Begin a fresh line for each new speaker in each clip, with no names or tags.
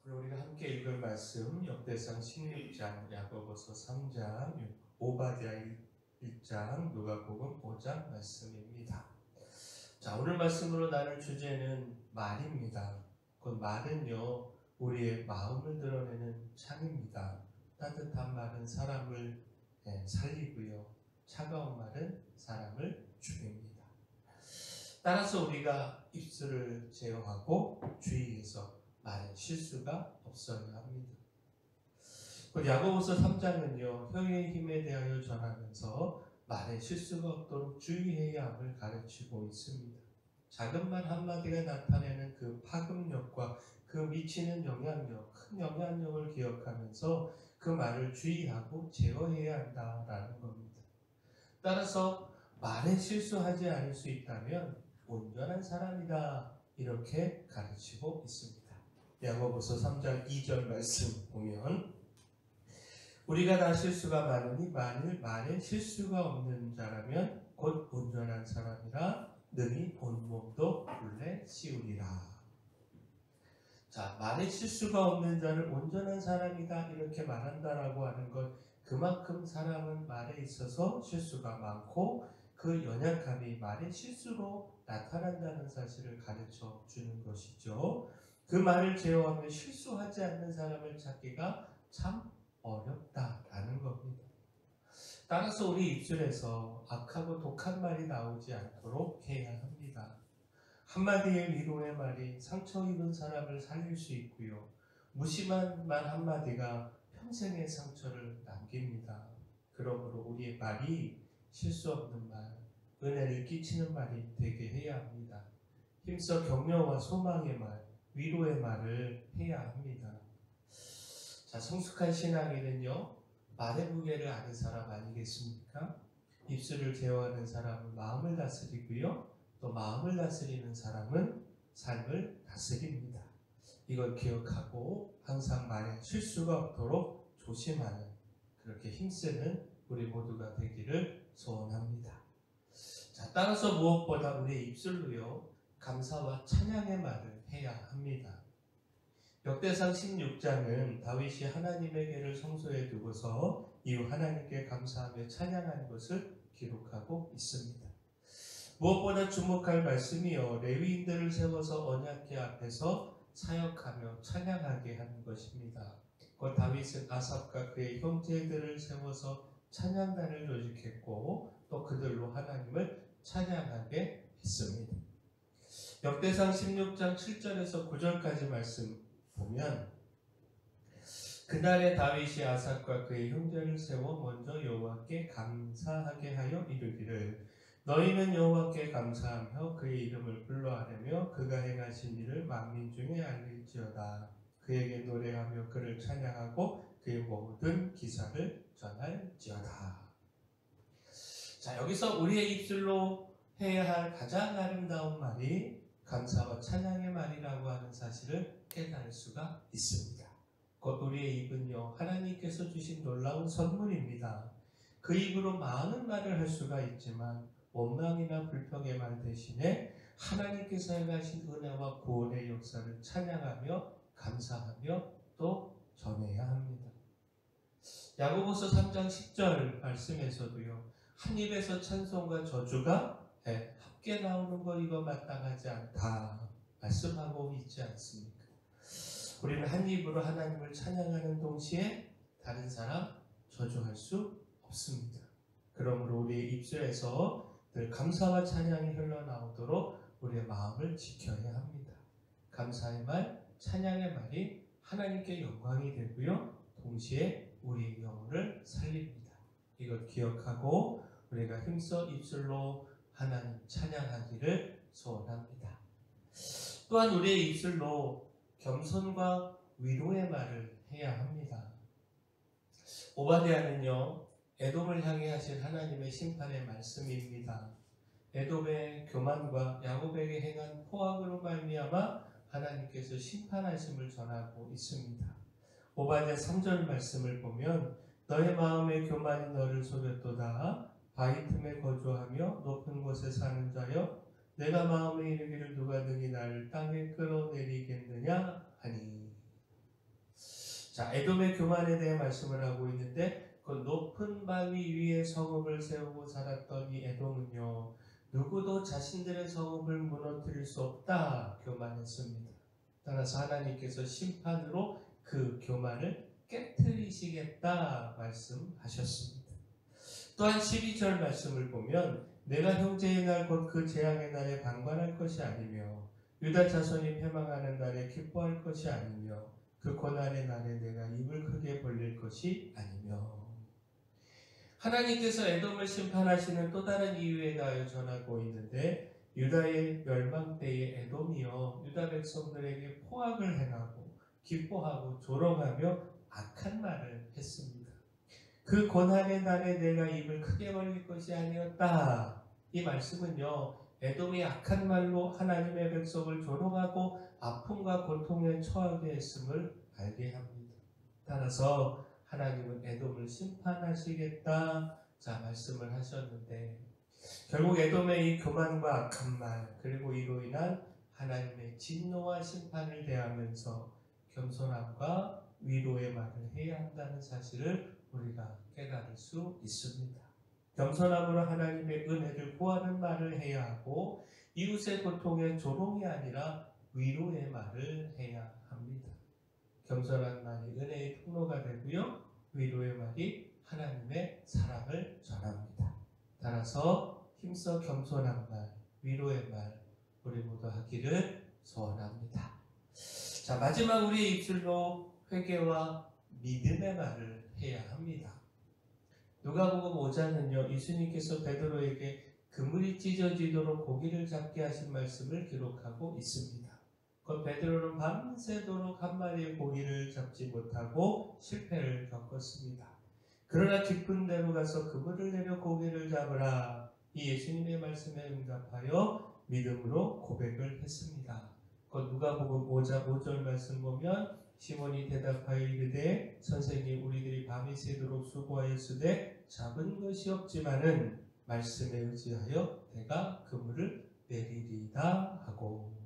오늘 우리가 함께 읽을 말씀 역대상 16장, 야고보서 3장, 오바댜 1장, 누가복음 5장 말씀입니다. 자, 오늘 말씀으로 나눌 주제는 말입니다. 그 말은요, 우리의 마음을 드러내는 창입니다. 따뜻한 말은 사람을 살리고요, 차가운 말은 사람을 죽입니다. 따라서 우리가 입술을 제어하고 주의해서 말에 실수가 없어야 합니다. 야고보서 3장은요, 혀의 힘에 대하여 전하면서 말에 실수가 없도록 주의해야 함을 가르치고 있습니다. 작은 말 한마디가 나타내는 그 파급력과 그 미치는 영향력, 큰 영향력을 기억하면서 그 말을 주의하고 제어해야 한다라는 겁니다. 따라서 말에 실수하지 않을 수 있다면 온전한 사람이다, 이렇게 가르치고 있습니다. 야고보서 3장 2절 말씀 보면, 우리가 다 실수가 많으니 만일 말에 실수가 없는 자라면 곧 온전한 사람이라 능히 온몸도 본래 씌우리라. 자, 말에 실수가 없는 자를 온전한 사람이다 이렇게 말한다라고 하는 것, 그만큼 사람은 말에 있어서 실수가 많고 그 연약함이 말의 실수로 나타난다는 사실을 가르쳐 주는 것이죠. 그 말을 제어하며 실수하지 않는 사람을 찾기가 참 어렵다라는 겁니다. 따라서 우리 입술에서 악하고 독한 말이 나오지 않도록 해야 합니다. 한마디의 위로의 말이 상처 입은 사람을 살릴 수 있고요, 무심한 말 한마디가 평생의 상처를 남깁니다. 그러므로 우리의 말이 실수 없는 말, 은혜를 끼치는 말이 되게 해야 합니다. 힘써 격려와 소망의 말, 위로의 말을 해야 합니다. 자, 성숙한 신앙인은요, 말의 무게를 아는 사람 아니겠습니까? 입술을 제어하는 사람은 마음을 다스리고요, 또 마음을 다스리는 사람은 삶을 다스립니다. 이걸 기억하고 항상 말에 실수가 없도록 조심하는, 그렇게 힘쓰는 우리 모두가 되기를 소원합니다. 자, 따라서 무엇보다 우리의 입술로요, 감사와 찬양의 말을 해야 합니다. 역대상 16장은 다윗이 하나님의 궤를 성소에 두고서 이후 하나님께 감사하며 찬양하는 것을 기록하고 있습니다. 무엇보다 주목할 말씀이요, 레위인들을 세워서 언약궤 앞에서 사역하며 찬양하게 하는 것입니다. 그 다윗은 아삽과 그의 형제들을 세워서 찬양단을 조직했고 또 그들로 하나님을 찬양하게 했습니다. 역대상 16장 7절에서 9절까지 말씀 보면, 그날에 다윗이 아삽과 그의 형제를 세워 먼저 여호와께 감사하게 하여 이르기를, 너희는 여호와께 감사하며 그의 이름을 불러하려며 그가 행하신 일을 만민 중에 알릴지어다. 그에게 노래하며 그를 찬양하고 그의 모든 기사를 전할지어다. 자, 여기서 우리의 입술로 해야 할 가장 아름다운 말이 감사와 찬양의 말이라고 하는 사실을 깨달을 수가 있습니다. 곧 우리의 입은요, 하나님께서 주신 놀라운 선물입니다. 그 입으로 많은 말을 할 수가 있지만 원망이나 불평의 말 대신에 하나님께서 행하신 은혜와 구원의 역사를 찬양하며 감사하며 또 전해야 합니다. 야고보서 3장 10절 말씀에서도요, 한 입에서 찬송과 저주가 함께 나오는 거 이거 마땅하지 않다 말씀하고 있지 않습니까? 우리는 한 입으로 하나님을 찬양하는 동시에 다른 사람 저주할 수 없습니다. 그러므로 우리의 입술에서 늘 감사와 찬양이 흘러나오도록 우리의 마음을 지켜야 합니다. 감사의 말, 찬양의 말이 하나님께 영광이 되고요, 동시에 우리의 영혼을 살립니다. 이걸 기억하고 우리가 힘써 입술로 하나님 찬양하기를 소원합니다. 또한 우리의 입술로 겸손과 위로의 말을 해야 합니다. 오바댜는요, 에돔을 향해 하신 하나님의 심판의 말씀입니다. 에돔의 교만과 야곱에게 행한 포악으로 말미암아 하나님께서 심판하심을 전하고 있습니다. 오바댜 3절 말씀을 보면, 너의 마음의 교만이 너를 속였도다. 바위 틈에 거주하며 높은 곳에 사는 자여, 내가 마음에 이르기를 누가 능히 나를 땅에 끌어내리겠느냐 하니. 자, 에돔의 교만에 대해 말씀을 하고 있는데 그 높은 바위 위에 성읍을 세우고 살았던 이 에돔은요, 누구도 자신들의 성읍을 무너뜨릴 수 없다 교만했습니다. 따라서 하나님께서 심판으로 그 교만을 깨트리시겠다 말씀하셨습니다. 또한 12절 말씀을 보면 내가 형제의 날 곧 그 재앙의 날에 방관할 것이 아니며 유다 자손이 패망하는 날에 기뻐할 것이 아니며 그 고난의 날에 내가 입을 크게 벌릴 것이 아니며. 하나님께서 에돔을 심판하시는 또 다른 이유에 대하여 전하고 있는데 유다의 멸망 때에 에돔이요 유다 백성들에게 포악을 행하고 기뻐하고 조롱하며 악한 말을 했습니다. 그 고난의 날에 내가 입을 크게 벌릴 것이 아니었다. 이 말씀은요, 에돔이 악한 말로 하나님의 백성을 조롱하고 아픔과 고통에 처하게 했음을 알게 합니다. 따라서 하나님은 에돔을 심판하시겠다 자 말씀을 하셨는데 결국 에돔의 이 교만과 악한 말 그리고 이로 인한 하나님의 진노와 심판을 대하면서 겸손함과 위로의 말을 해야 한다는 사실을 우리가 깨달을 수 있습니다. 겸손함으로 하나님의 은혜를 구하는 말을 해야 하고 이웃의 고통에 조롱이 아니라 위로의 말을 해야 합니다. 겸손한 말이 은혜의 통로가 되고요. 위로의 말이 하나님의 사랑을 전합니다. 따라서 힘써 겸손한 말, 위로의 말 우리 모두 하기를 소원합니다. 자, 마지막 우리의 입술로 회개와 믿음의 말을 해야 합니다. 누가복음 5장은요, 예수님께서 베드로에게 그물이 찢어지도록 고기를 잡게 하신 말씀을 기록하고 있습니다. 그 베드로는 밤새도록 한 마리의 고기를 잡지 못하고 실패를 겪었습니다. 그러나 깊은 데로 가서 그물을 내려 고기를 잡으라. 이 예수님의 말씀에 응답하여 믿음으로 고백을 했습니다. 그 누가복음 5장 5절 말씀 보면 시몬이 대답하여 이르되 선생님 우리들이 밤이 새도록 수고하였으되 잡은 것이 없지만은 말씀에 의지하여 내가 그물을 내리리이다 하고.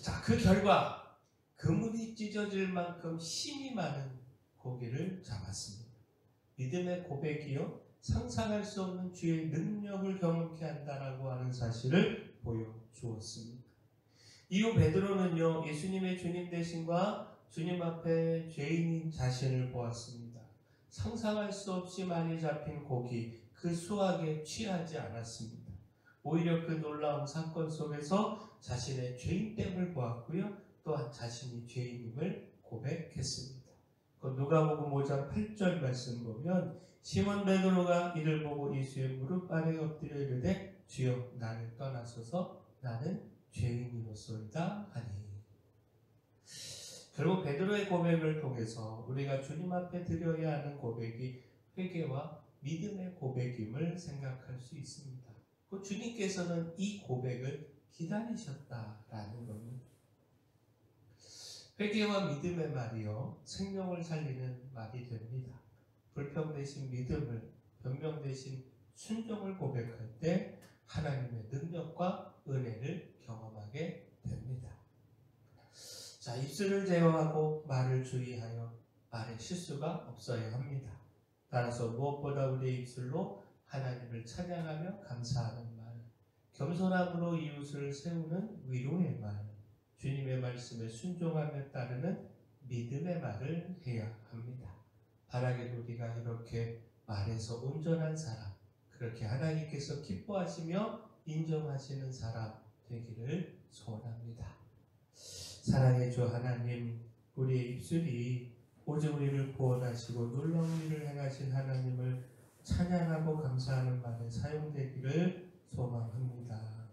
자, 그 결과 그물이 찢어질 만큼 힘이 많은 고기를 잡았습니다. 믿음의 고백이요 상상할 수 없는 주의 능력을 경험케 한다라고 하는 사실을 보여주었습니다. 이후 베드로는요 예수님의 주님 되심과 주님 앞에 죄인인 자신을 보았습니다. 상상할 수 없이 많이 잡힌 고기 그 수확에 취하지 않았습니다. 오히려 그 놀라운 사건 속에서 자신의 죄인됨을 보았고요 또한 자신이 죄인임을 고백했습니다. 그 누가복음 5장 8절 말씀 보면 시몬 베드로가 이를 보고 예수의 무릎 아래 엎드려 이르되 주여 나를 떠나소서 나는 죄인이로소이다 하니. 결국 베드로의 고백을 통해서 우리가 주님 앞에 드려야 하는 고백이 회개와 믿음의 고백임을 생각할 수 있습니다. 그 주님께서는 이 고백을 기다리셨다라는 겁니다. 회개와 믿음의 말이요 생명을 살리는 말이 됩니다. 불평 대신 믿음을, 변명 대신 순종을 고백할 때 하나님의 능력과 은혜를 경험하게 됩니다. 자, 입술을 제어하고 말을 주의하여 말에 실수가 없어야 합니다. 따라서 무엇보다 우리의 입술로 하나님을 찬양하며 감사하는 말, 겸손함으로 이웃을 세우는 위로의 말, 주님의 말씀에 순종하며 따르는 믿음의 말을 해야 합니다. 바라기도 우리가 이렇게 말해서 온전한 사람, 그렇게 하나님께서 기뻐하시며 인정하시는 사람 되기를 소원합니다. 사랑의 주 하나님, 우리의 입술이 오직 우리를 구원하시고 놀라운 일을 행하신 하나님을 찬양하고 감사하는 말에 사용되기를 소망합니다.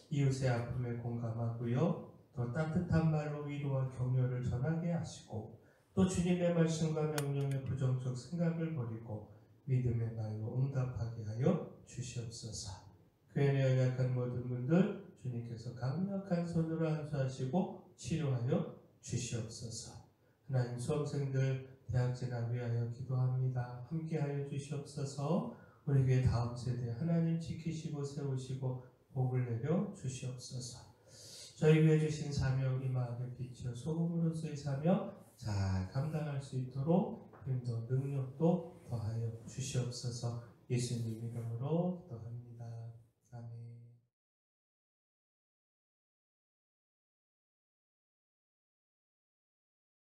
이웃의 아픔에 공감하고요, 더 따뜻한 말로 위로와 격려를 전하게 하시고 또 주님의 말씀과 명령의 부정적 생각을 버리고 믿음의 말로 응답하게 하여 주시옵소서. 교회 내 연약한 모든 분들 주님께서 강력한 손으로 안수하시고 치료하여 주시옵소서. 하나님 수험생들 대학 진학 위하여 기도합니다. 함께하여 주시옵소서. 우리 교회 다음 세대 하나님 지키시고 세우시고 복을 내려 주시옵소서. 저희 교회 주신 사명 이 마음에 비추어 소금으로서의 사명 잘 감당할 수 있도록 힘도 능력도 더하여 주시옵소서. 예수님 이름으로 기도합니다.